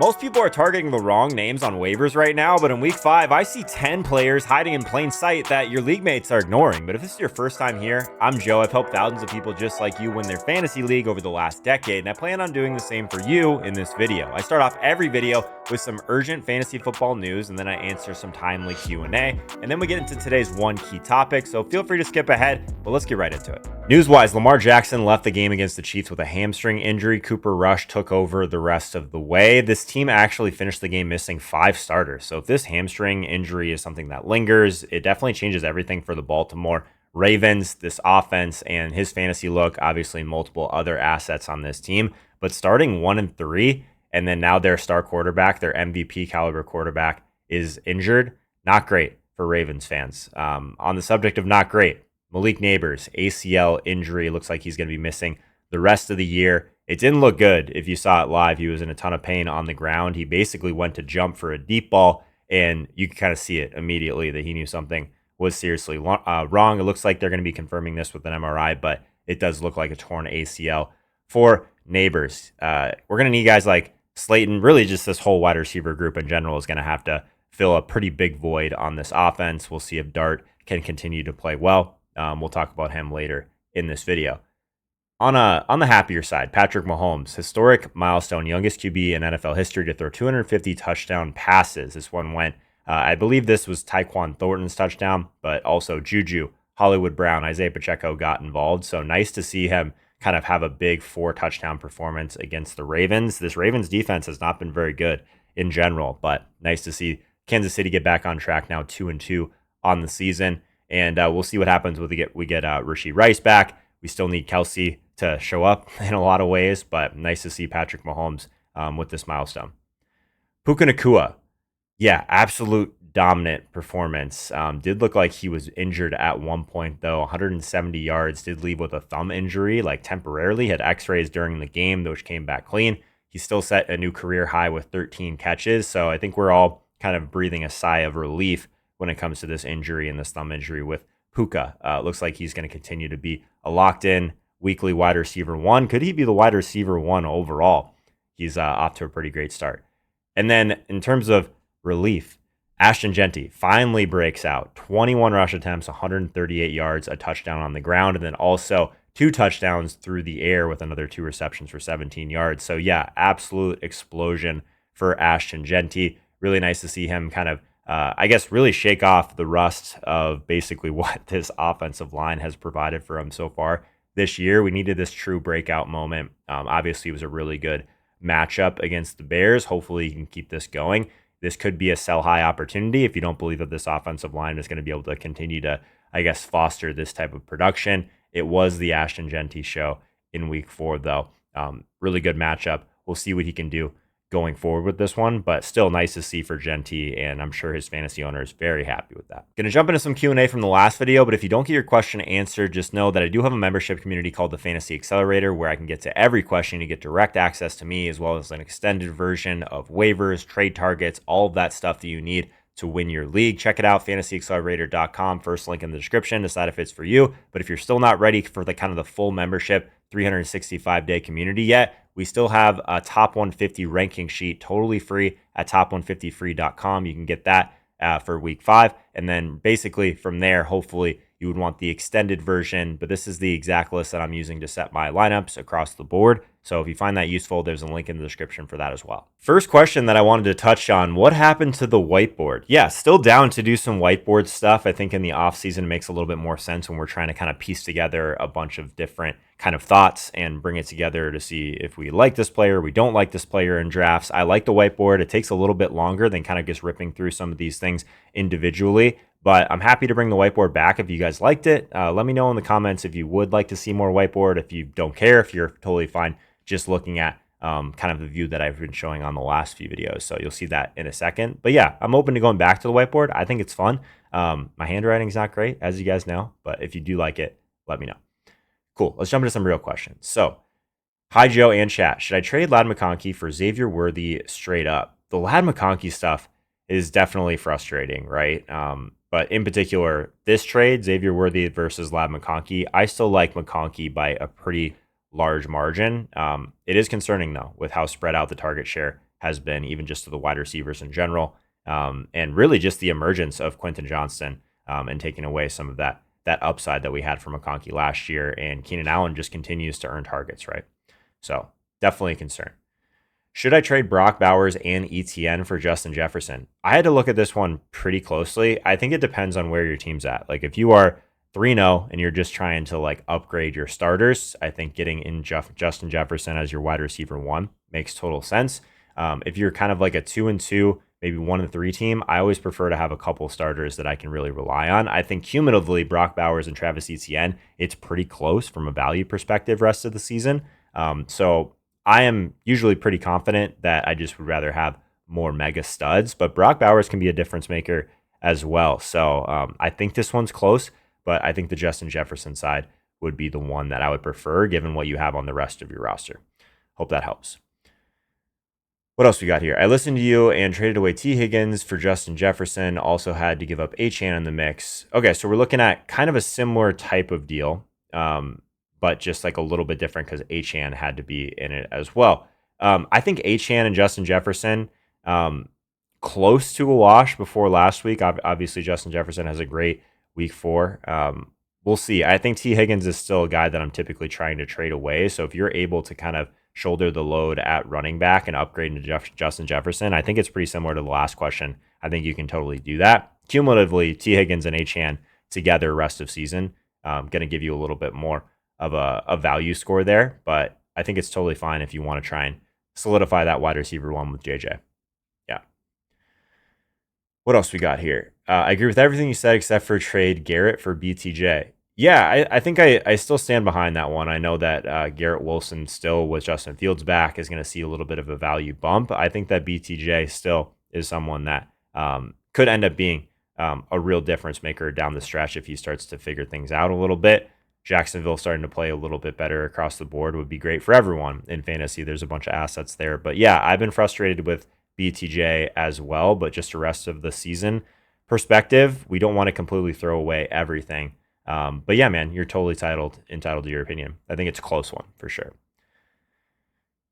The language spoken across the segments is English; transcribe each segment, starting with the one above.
Most people are targeting the wrong names on waivers right now, but in week 5, I see 10 players hiding in plain sight that your league mates are ignoring. But if this is your first time here, I'm Joe. I've helped thousands of people just like you win their fantasy league over the last decade, and I plan on doing the same for you in this video. I start off every video with some urgent fantasy football news, and then I answer some timely Q&A, and then we get into today's one key topic, so feel free to skip ahead, but let's get right into it. News-wise, Lamar Jackson left the game against the Chiefs with a hamstring injury. Cooper Rush took over the rest of the way. This team actually finished the game missing 5 starters. So if this hamstring injury is something that lingers, it definitely changes everything for the Baltimore Ravens, this offense, and his fantasy look. Obviously, multiple other assets on this team. But starting 1-3, and then now their star quarterback, their MVP caliber quarterback, is injured. Not great for Ravens fans. On the subject of not great, Malik Neighbors, ACL injury, looks like he's going to be missing the rest of the year. It didn't look good if you saw it live. He was in a ton of pain on the ground. He basically went to jump for a deep ball, and you could kind of see it immediately that he knew something was seriously wrong. It looks like they're going to be confirming this with an MRI, but it does look like a torn ACL for Neighbors. We're going to need guys like Slayton. Really just this whole wide receiver group in general is going to have to fill a pretty big void on this offense. We'll see if Dart can continue to play well. We'll talk about him later in this video. On the happier side, Patrick Mahomes, historic milestone, youngest QB in NFL history to throw 250 touchdown passes. This one went, I believe this was Tyquan Thornton's touchdown, but also Juju, Hollywood Brown, Isaiah Pacheco got involved. So nice to see him kind of have a big 4-touchdown performance against the Ravens. This Ravens defense has not been very good in general, but nice to see Kansas City get back on track now, 2-2 on the season. And we'll see what happens when we get Rashee Rice back. We still need Kelsey to show up in a lot of ways, but nice to see Patrick Mahomes with this milestone. Puka Nacua, yeah, absolute dominant performance. Did look like he was injured at one point, though. 170 yards, did leave with a thumb injury, like temporarily. Had x-rays during the game, which came back clean. He still set a new career high with 13 catches, so I think we're all kind of breathing a sigh of relief when it comes to this injury and this thumb injury with Puka. Looks like he's going to continue to be a locked-in weekly wide receiver 1. Could he be the wide receiver 1 overall? He's off to a pretty great start. And then in terms of relief, Ashton Jeanty finally breaks out. 21 rush attempts, 138 yards, a touchdown on the ground, and then also 2 touchdowns through the air with another 2 receptions for 17 yards. So yeah, absolute explosion for Ashton Jeanty. Really nice to see him kind of really shake off the rust of basically what this offensive line has provided for him so far this year. We needed this true breakout moment. Obviously, it was a really good matchup against the Bears. Hopefully, he can keep this going. This could be a sell high opportunity if you don't believe that this offensive line is going to be able to continue to, foster this type of production. It was the Ashton Jeanty show in week 4, though. Really good matchup. We'll see what he can do going forward with this one, but still nice to see for Jeanty, and I'm sure his fantasy owner is very happy with that. Gonna jump into some Q&A from the last video, but if you don't get your question answered, just know that I do have a membership community called the Fantasy Accelerator where I can get to every question. You get direct access to me as well as an extended version of waivers, trade targets, all of that stuff that you need to win your league. Check it out, fantasyaccelerator.com. First link in the description. Decide if it's for you. But if you're still not ready for the kind of the full membership 365-day community yet, we still have a top 150 ranking sheet totally free at top150free.com. You can get that for week 5. And then basically from there, hopefully you would want the extended version, but this is the exact list that I'm using to set my lineups across the board. So if you find that useful, there's a link in the description for that as well. First question that I wanted to touch on, what happened to the whiteboard? Yeah, still down to do some whiteboard stuff. I think in the off season it makes a little bit more sense when we're trying to kind of piece together a bunch of different kind of thoughts and bring it together to see if we like this player, we don't like this player in drafts. I like the whiteboard. It takes a little bit longer than kind of just ripping through some of these things individually, but I'm happy to bring the whiteboard back if you guys liked it. Let me know in the comments if you would like to see more whiteboard, if you don't care, if you're totally fine just looking at kind of the view that I've been showing on the last few videos. So you'll see that in a second. But yeah, I'm open to going back to the whiteboard. I think it's fun. My handwriting's not great, as you guys know, but if you do like it, let me know. Cool. Let's jump into some real questions. So, hi Joe and chat. Should I trade Ladd McConkey for Xavier Worthy straight up? The Ladd McConkey stuff is definitely frustrating, right? But in particular, this trade, Xavier Worthy versus Ladd McConkey, I still like McConkey by a pretty large margin. It is concerning, though, with how spread out the target share has been, even just to the wide receivers in general. And really just the emergence of Quentin Johnston and taking away some of that upside that we had from McConkey last year. And Keenan Allen just continues to earn targets, right? So definitely a concern. Should I trade Brock Bowers and ETN for Justin Jefferson? I had to look at this one pretty closely. I think it depends on where your team's at. Like if you are 3-0 and you're just trying to like upgrade your starters, I think getting in Justin Jefferson as your wide receiver 1 makes total sense. If you're kind of like a 2-2, maybe 1-3 team, I always prefer to have a couple starters that I can really rely on. I think cumulatively, Brock Bowers and Travis Etienne, it's pretty close from a value perspective rest of the season. So I am usually pretty confident that I just would rather have more mega studs, but Brock Bowers can be a difference maker as well. So I think this one's close, but I think the Justin Jefferson side would be the one that I would prefer given what you have on the rest of your roster. Hope that helps. What else we got here? I listened to you and traded away T. Higgins for Justin Jefferson. Also had to give up Achane in the mix. Okay, so we're looking at kind of a similar type of deal, but just like a little bit different because Achane had to be in it as well. I think Achane and Justin Jefferson, close to a wash before last week. Obviously, Justin Jefferson has a great week 4. We'll see. I think T. Higgins is still a guy that I'm typically trying to trade away. So if you're able to kind of shoulder the load at running back and upgrade into Justin Jefferson, I think it's pretty similar to the last question. I think you can totally do that. Cumulatively, T. Higgins and Achane together rest of season, going to give you a little bit more of a value score there, but I think it's totally fine if you want to try and solidify that wide receiver 1 with JJ. Yeah. What else we got here? I agree with everything you said except for trade Garrett for BTJ. Yeah, I think I still stand behind that one. I know that Garrett Wilson still with Justin Fields back is going to see a little bit of a value bump. I think that BTJ still is someone that could end up being a real difference maker down the stretch if he starts to figure things out a little bit. Jacksonville starting to play a little bit better across the board would be great for everyone in fantasy. There's a bunch of assets there. But yeah, I've been frustrated with BTJ as well. But just the rest of the season perspective, we don't want to completely throw away everything. But yeah, man, you're totally entitled to your opinion. I think it's a close one for sure.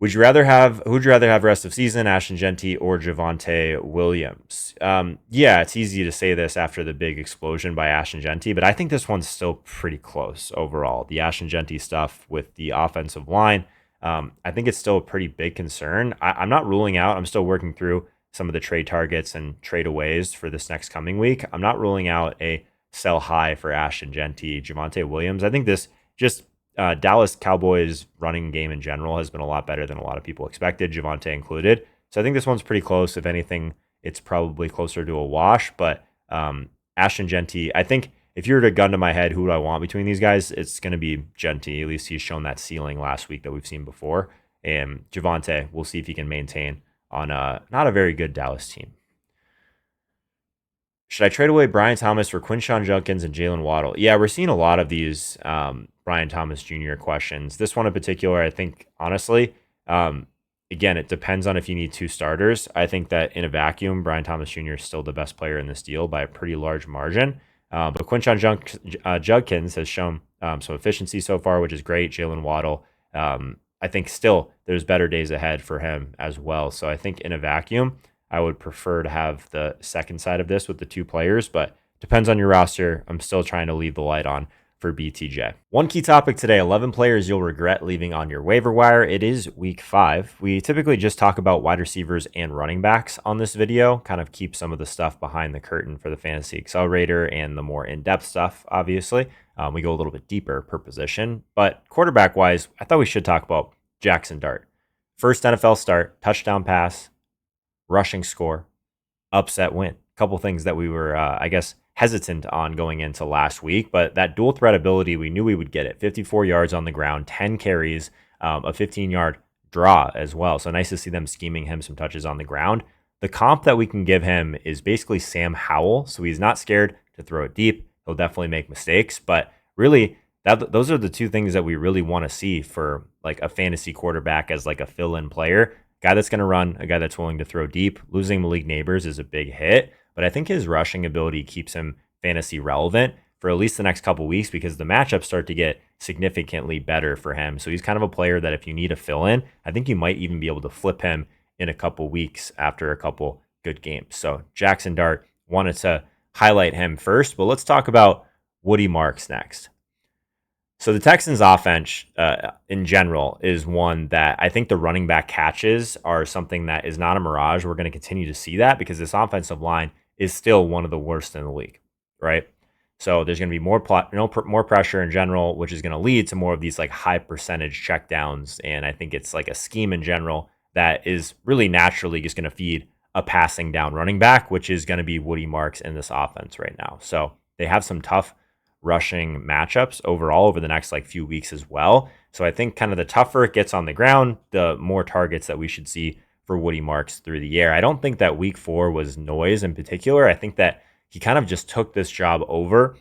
Who'd you rather have rest of season, Ashton Genty or Javonte Williams? Yeah, it's easy to say this after the big explosion by Ashton Genty, but I think this one's still pretty close overall. The Ashton Genty stuff with the offensive line, I think it's still a pretty big concern. I'm not ruling out. I'm still working through some of the trade targets and trade aways for this next coming week. I'm not ruling out a sell high for Ashton Genty, Javonte Williams. I think this just Dallas Cowboys running game in general has been a lot better than a lot of people expected, Javonte included. So I think this one's pretty close. If anything, it's probably closer to a wash. But Ashton Genty, I think if you were to gun to my head, who do I want between these guys? It's going to be Genty. At least he's shown that ceiling last week that we've seen before. And Javonte, we'll see if he can maintain on not a very good Dallas team. Should I trade away Brian Thomas for Quinshon Judkins and Jalen Waddle? Yeah, we're seeing a lot of these Brian Thomas Jr. questions. This one in particular, I think, honestly, again, it depends on if you need 2 starters. I think that in a vacuum, Brian Thomas Jr. is still the best player in this deal by a pretty large margin. But Quinshon Judkins has shown some efficiency so far, which is great. Jalen Waddle, I think still there's better days ahead for him as well. So I think in a vacuum, I would prefer to have the second side of this with the 2 players, but depends on your roster. I'm still trying to leave the light on for BTJ. One key topic today, 11 players you'll regret leaving on your waiver wire. It is week 5. We typically just talk about wide receivers and running backs on this video, kind of keep some of the stuff behind the curtain for the Fantasy Accelerator and the more in-depth stuff, obviously. We go a little bit deeper per position, but quarterback-wise, I thought we should talk about Jaxson Dart. First NFL start, touchdown pass, rushing score, upset win. A couple things that we were, hesitant on going into last week, but that dual threat ability, we knew we would get it. 54 yards on the ground, 10 carries, a 15-yard draw as well. So nice to see them scheming him some touches on the ground. The comp that we can give him is basically Sam Howell. So he's not scared to throw it deep. He'll definitely make mistakes, but really those are the 2 things that we really want to see for like a fantasy quarterback as like a fill-in player. Guy that's going to run, a guy that's willing to throw deep. Losing Malik Neighbors is a big hit, but I think his rushing ability keeps him fantasy relevant for at least the next couple weeks because the matchups start to get significantly better for him. So he's kind of a player that if you need a fill-in, I think you might even be able to flip him in a couple weeks after a couple good games. So Jaxson Dart, wanted to highlight him first, but let's talk about Woody Marks next. So the Texans offense in general is one that I think the running back catches are something that is not a mirage. We're going to continue to see that because this offensive line is still one of the worst in the league, right? So there's going to be more pressure in general, which is going to lead to more of these like high percentage checkdowns. And I think it's like a scheme in general that is really naturally just going to feed a passing down running back, which is going to be Woody Marks in this offense right now. So they have some tough rushing matchups overall over the next like few weeks as well. So I think kind of the tougher it gets on the ground, the more targets that we should see for Woody Marks through the air. I don't think that week 4 was noise in particular. I think that he kind of just took this job over.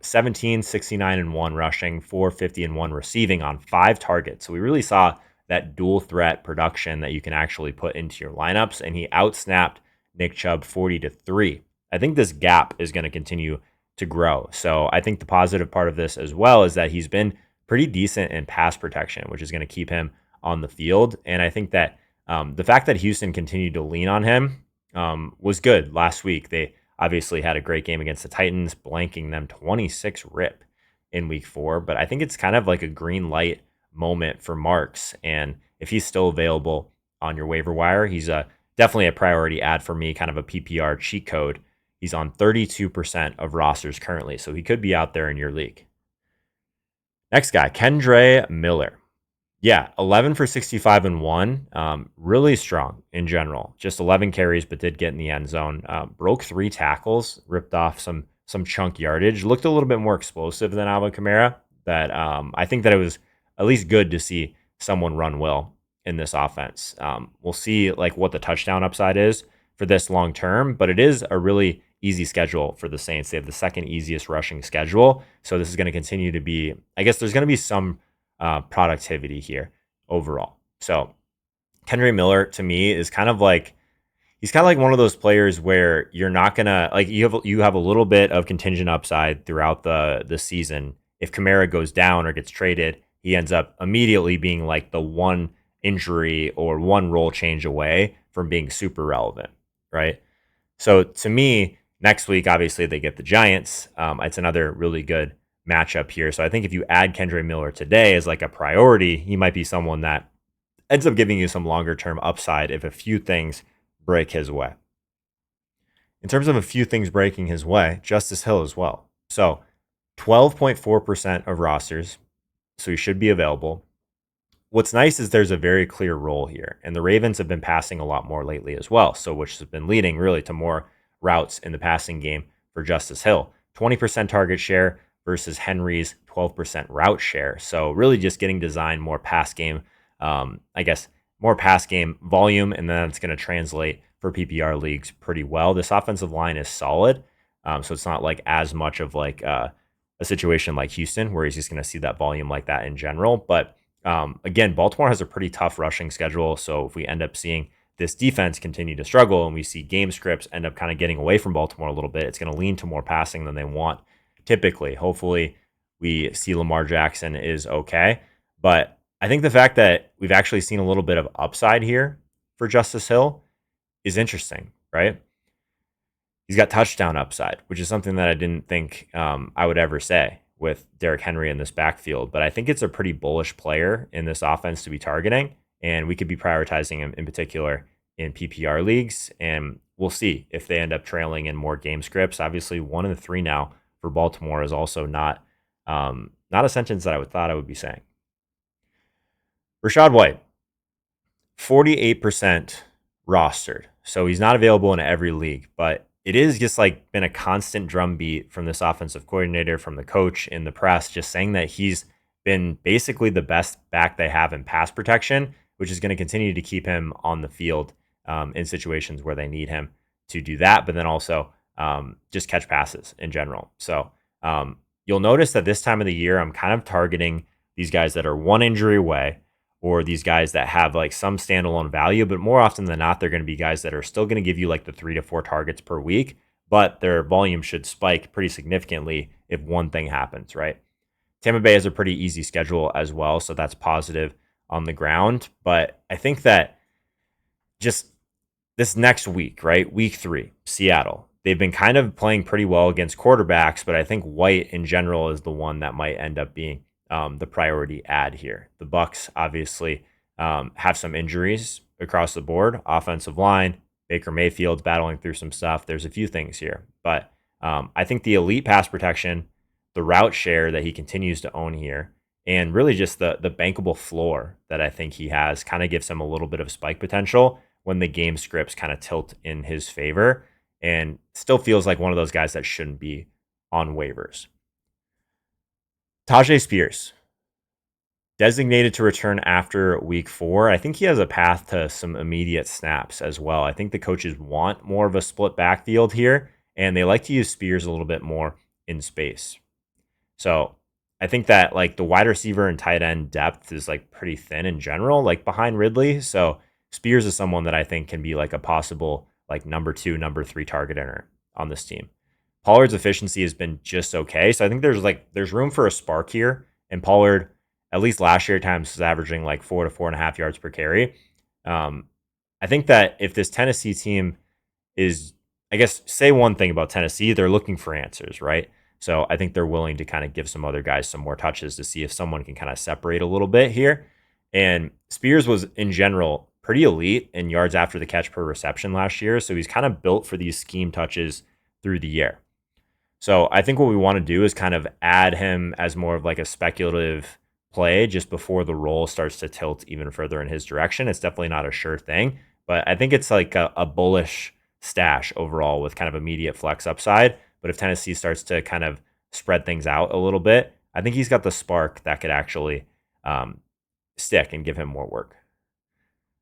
17, 69 and 1 rushing, 450 and 1 receiving on 5 targets. So we really saw that dual threat production that you can actually put into your lineups. And he outsnapped Nick Chubb 40-3. I think this gap is going to continue to grow. So I think the positive part of this as well is that he's been pretty decent in pass protection, which is going to keep him on the field. And I think that the fact that Houston continued to lean on him was good last week. They obviously had a great game against the Titans, blanking them 26-rip in week 4. But I think it's kind of like a green light moment for Marks. And if he's still available on your waiver wire, he's definitely a priority add for me, kind of a PPR cheat code. He's on 32% of rosters currently, so he could be out there in your league. Next guy, Kendre Miller. Yeah, 11 for 65 and 1. Really strong in general. Just 11 carries, but did get in the end zone. Broke 3 tackles, ripped off some chunk yardage. Looked a little bit more explosive than Alvin Kamara. That I think that it was at least good to see someone run well in this offense. We'll see like what the touchdown upside is for this long term, but it is a really easy schedule for the Saints. They have the second easiest rushing schedule. So this is going to continue to be, I guess there's going to be some productivity here overall. So Kendre Miller to me is kind of like, he's kind of like one of those players where you're not going to, like you have a little bit of contingent upside throughout the season. If Kamara goes down or gets traded, he ends up immediately being like the one injury or one role change away from being super relevant, right? So to me, next week, obviously, they get the Giants. It's another really good matchup here. So I think if you add Kendre Miller today as like a priority, he might be someone that ends up giving you some longer term upside if a few things break his way. In terms of a few things breaking his way, Justice Hill as well. So 12.4% of rosters. So he should be available. What's nice is there's a very clear role here, and the Ravens have been passing a lot more lately as well, so which has been leading really to more routes in the passing game for Justice Hill. 20% target share versus Henry's 12% route share. So really just getting designed more pass game, more pass game volume, and then it's going to translate for PPR leagues pretty well. This offensive line is solid, so it's not like as much of like a situation like Houston where he's just going to see that volume like that in general, but again, Baltimore has a pretty tough rushing schedule. So if we end up seeing this defense continue to struggle and we see game scripts end up kind of getting away from Baltimore a little bit, it's going to lean to more passing than they want typically. Hopefully we see Lamar Jackson is okay. But I think the fact that we've actually seen a little bit of upside here for Justice Hill is interesting, right? He's got touchdown upside, which is something that I didn't think I would ever say with Derrick Henry in this backfield, but I think it's a pretty bullish player in this offense to be targeting, and we could be prioritizing him in particular in PPR leagues, and we'll see if they end up trailing in more game scripts. Obviously, 1 of the 3 now for Baltimore is also not a sentence that I thought I would be saying. Rachaad White, 48% rostered, so he's not available in every league, but it is just like been a constant drumbeat from this offensive coordinator, from the coach in the press, just saying that he's been basically the best back they have in pass protection, which is going to continue to keep him on the field in situations where they need him to do that, but then also just catch passes in general. So you'll notice that this time of the year, I'm kind of targeting these guys that are one injury away, or these guys that have like some standalone value, but more often than not, they're going to be guys that are still going to give you like the 3 to 4 targets per week, but their volume should spike pretty significantly if one thing happens, right? Tampa Bay has a pretty easy schedule as well, so that's positive on the ground. But I think that just this next week, right? Week 3, Seattle. They've been kind of playing pretty well against quarterbacks, but I think White in general is the one that might end up being the priority add here. The Bucks obviously have some injuries across the board. Offensive line, Baker Mayfield's battling through some stuff. There's a few things here, but I think the elite pass protection, the route share that he continues to own here, and really just the bankable floor that I think he has kind of gives him a little bit of spike potential when the game scripts kind of tilt in his favor, and still feels like one of those guys that shouldn't be on waivers. Tyjae Spears, designated to return after week 4. I think he has a path to some immediate snaps as well. I think the coaches want more of a split backfield here, and they like to use Spears a little bit more in space. So I think that like the wide receiver and tight end depth is like pretty thin in general, like behind Ridley. So Spears is someone that I think can be like a possible like number 2, number 3 target owner on this team. Pollard's efficiency has been just okay. So I think there's room for a spark here. And Pollard, at least last year at times, was averaging like 4 to 4.5 yards per carry. I think that if this Tennessee team is, I guess, say one thing about Tennessee, they're looking for answers, right? So I think they're willing to kind of give some other guys some more touches to see if someone can kind of separate a little bit here. And Spears was in general pretty elite in yards after the catch per reception last year. So he's kind of built for these scheme touches through the year. So I think what we want to do is kind of add him as more of like a speculative play just before the role starts to tilt even further in his direction. It's definitely not a sure thing, but I think it's like a bullish stash overall with kind of immediate flex upside. But if Tennessee starts to kind of spread things out a little bit, I think he's got the spark that could actually stick and give him more work.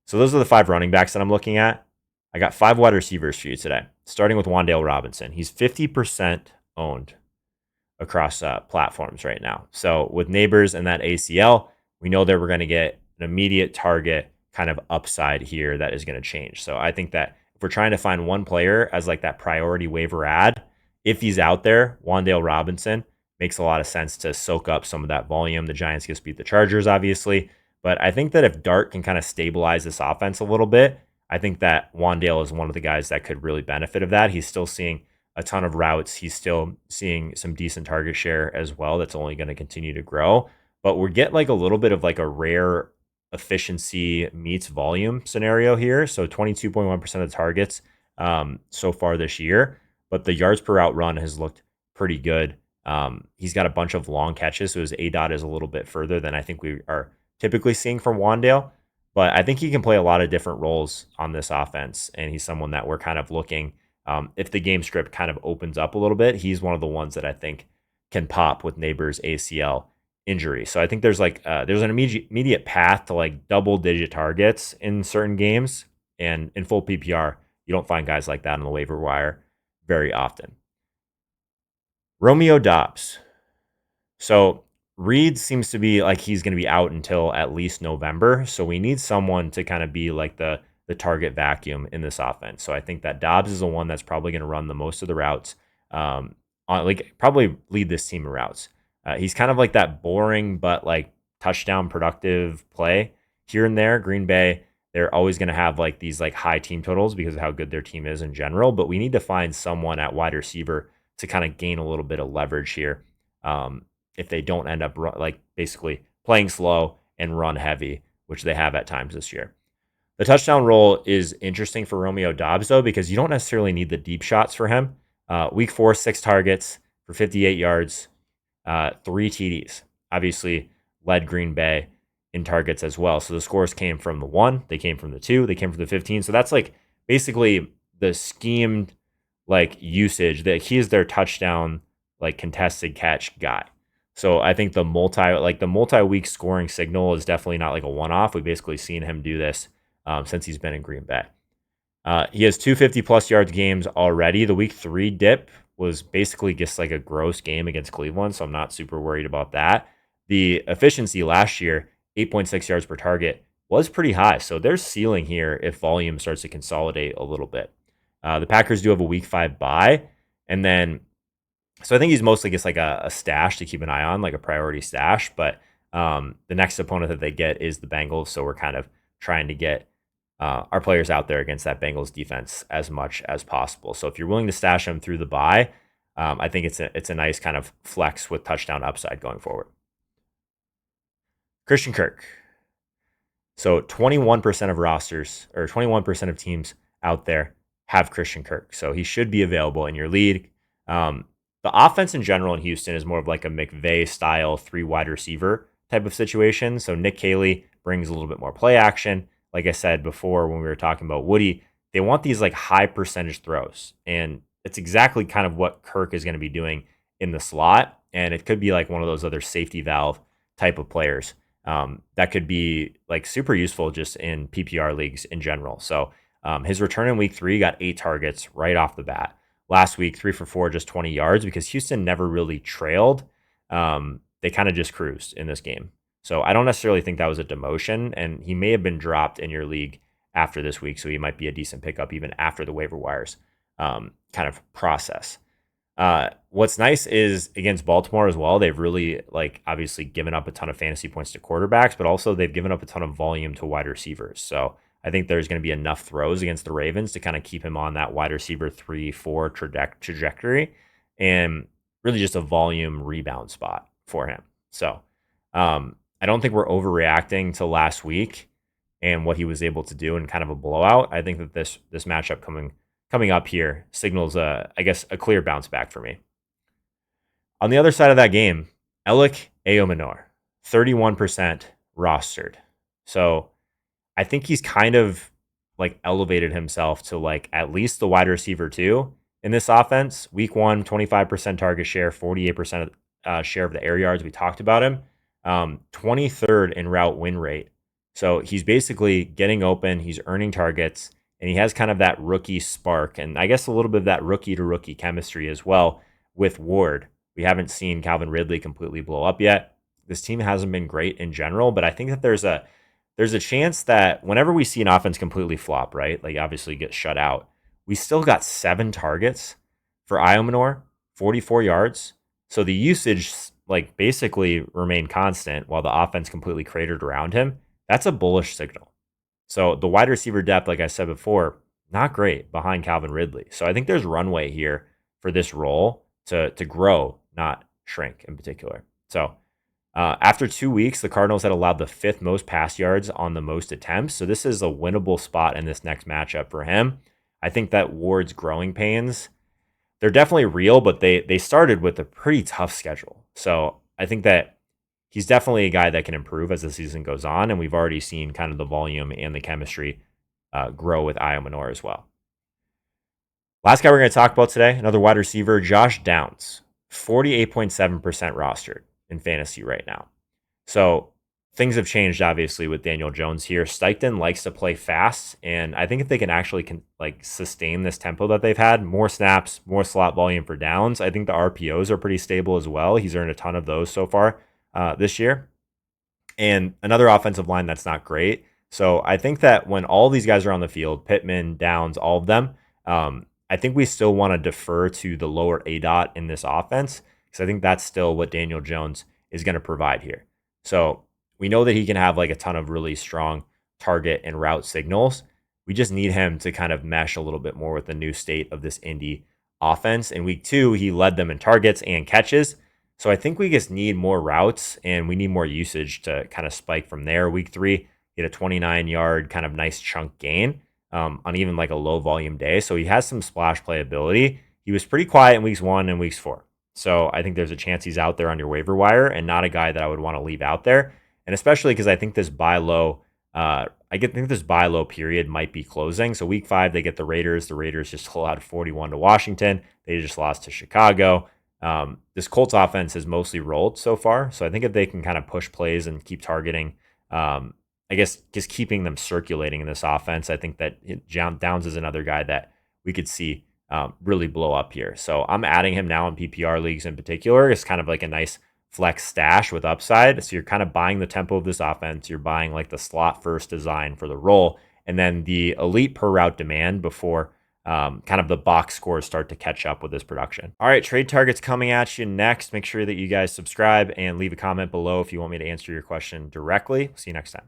So those are the 5 running backs that I'm looking at. I got 5 wide receivers for you today, starting with Wan'Dale Robinson. He's 50% owned across platforms right now. So with Neighbors and that ACL, we know that we're going to get an immediate target kind of upside here that is going to change. So I think that if we're trying to find one player as like that priority waiver add, if he's out there, Wan'Dale Robinson makes a lot of sense to soak up some of that volume. The Giants just beat the Chargers, obviously. But I think that if Dart can kind of stabilize this offense a little bit, I think that Wan'Dale is one of the guys that could really benefit of that. He's still seeing a ton of routes. He's still seeing some decent target share as well. That's only going to continue to grow. But we get like a little bit of like a rare efficiency meets volume scenario here. So 22.1% of the targets so far this year. But the yards per route run has looked pretty good. He's got a bunch of long catches, so his ADOT is a little bit further than I think we are typically seeing from Wan'Dale. But I think he can play a lot of different roles on this offense, and he's someone that we're kind of looking, if the game script kind of opens up a little bit, he's one of the ones that I think can pop with Neighbors ACL injury. So I think there's like there's an immediate path to like double-digit targets in certain games, and in full PPR, you don't find guys like that on the waiver wire very often. Romeo Doubs. So Reed seems to be like he's going to be out until at least November. So we need someone to kind of be like the target vacuum in this offense. So I think that Doubs is the one that's probably going to run the most of the routes, on like probably lead this team in routes. He's kind of like that boring but like touchdown productive play here and there. Green Bay, they're always going to have like these like high team totals because of how good their team is in general. But we need to find someone at wide receiver to kind of gain a little bit of leverage here. If they don't end up like basically playing slow and run heavy, which they have at times this year. The touchdown role is interesting for Romeo Doubs, though, because you don't necessarily need the deep shots for him. Week 4, 6 targets for 58 yards, 3 TDs. Obviously, led Green Bay in targets as well. So the scores came from the 1, they came from the 2, they came from the 15. So that's like basically the schemed like usage that he is their touchdown like contested catch guy. So I think the multi-week scoring signal is definitely not like a one-off. We've basically seen him do this since he's been in Green Bay. He has 250-plus yards games already. The week 3 dip was basically just like a gross game against Cleveland, so I'm not super worried about that. The efficiency last year, 8.6 yards per target, was pretty high. So there's ceiling here if volume starts to consolidate a little bit. The Packers do have a week 5 bye, and then so I think he's mostly just like a stash to keep an eye on, like a priority stash. But the next opponent that they get is the Bengals. So we're kind of trying to get our players out there against that Bengals defense as much as possible. So if you're willing to stash him through the bye, I think it's a nice kind of flex with touchdown upside going forward. Christian Kirk. So 21% of rosters or 21% of teams out there have Christian Kirk. So he should be available in your league. The offense in general in Houston is more of like a McVay style 3 wide receiver type of situation. So Nick Caley brings a little bit more play action. Like I said before, when we were talking about Woody, they want these like high percentage throws. And it's exactly kind of what Kirk is going to be doing in the slot. And it could be like one of those other safety valve type of players. That could be like super useful just in PPR leagues in general. So his return in week 3 got 8 targets right off the bat. Last week, 3 for 4, just 20 yards because Houston never really trailed. They kind of just cruised in this game. So I don't necessarily think that was a demotion, and he may have been dropped in your league after this week. So he might be a decent pickup even after the waiver wires kind of process. What's nice is against Baltimore as well, they've really like obviously given up a ton of fantasy points to quarterbacks, but also they've given up a ton of volume to wide receivers. So I think there's going to be enough throws against the Ravens to kind of keep him on that wide receiver 3-4 trajectory and really just a volume rebound spot for him. So I don't think we're overreacting to last week and what he was able to do in kind of a blowout. I think that this matchup coming up here signals I guess a clear bounce back for me. On the other side of that game, Elic Ayomanor, 31% rostered. So I think he's kind of like elevated himself to like at least the wide receiver 2 in this offense. Week 1, 25% target share, 48% share of the air yards. We talked about him. 23rd in route win rate. So he's basically getting open. He's earning targets. And he has kind of that rookie spark and I guess a little bit of that rookie to rookie chemistry as well with Ward. We haven't seen Calvin Ridley completely blow up yet. This team hasn't been great in general, but I think that there's a chance that whenever we see an offense completely flop, right? Like obviously get shut out, we still got 7 targets for Ayomanor, 44 yards. So the usage like basically remained constant while the offense completely cratered around him. That's a bullish signal. So the wide receiver depth, like I said before, not great behind Calvin Ridley. So I think there's runway here for this role to grow, not shrink in particular. So after 2 weeks, the Cardinals had allowed the 5th most pass yards on the most attempts. So this is a winnable spot in this next matchup for him. I think that Ward's growing pains, they're definitely real, but they started with a pretty tough schedule. So I think that he's definitely a guy that can improve as the season goes on, and we've already seen kind of the volume and the chemistry grow with Ayomanor as well. Last guy we're going to talk about today, another wide receiver, Josh Downs, 48.7% rostered in fantasy right now. So things have changed, obviously, with Daniel Jones here. Steichen likes to play fast, and I think if they can actually sustain this tempo that they've had, more snaps, more slot volume for Downs, I think the RPOs are pretty stable as well. He's earned a ton of those so far this year. And another offensive line that's not great. So I think that when all these guys are on the field, Pittman, Downs, all of them, I think we still want to defer to the lower ADOT in this offense because I think that's still what Daniel Jones is going to provide here. So we know that he can have like a ton of really strong target and route signals. We just need him to kind of mesh a little bit more with the new state of this Indy offense. In week 2, he led them in targets and catches. So I think we just need more routes and we need more usage to kind of spike from there. Week 3, he had a 29-yard kind of nice chunk gain on even like a low volume day. So he has some splash play ability. He was pretty quiet in weeks 1 and weeks 4. So I think there's a chance he's out there on your waiver wire and not a guy that I would want to leave out there. And especially because I think this buy low, think this buy low period might be closing. So week 5, they get the Raiders. The Raiders just allowed 41 to Washington. They just lost to Chicago. This Colts offense has mostly rolled so far. So I think if they can kind of push plays and keep targeting, I guess just keeping them circulating in this offense, I think that Downs is another guy that we could see really blow up here. So I'm adding him now in PPR leagues in particular. It's kind of like a nice flex stash with upside. So you're kind of buying the tempo of this offense. You're buying like the slot first design for the role and then the elite per route demand before kind of the box scores start to catch up with this production. All right, trade targets coming at you next. Make sure that you guys subscribe and leave a comment below if you want me to answer your question directly. See you next time.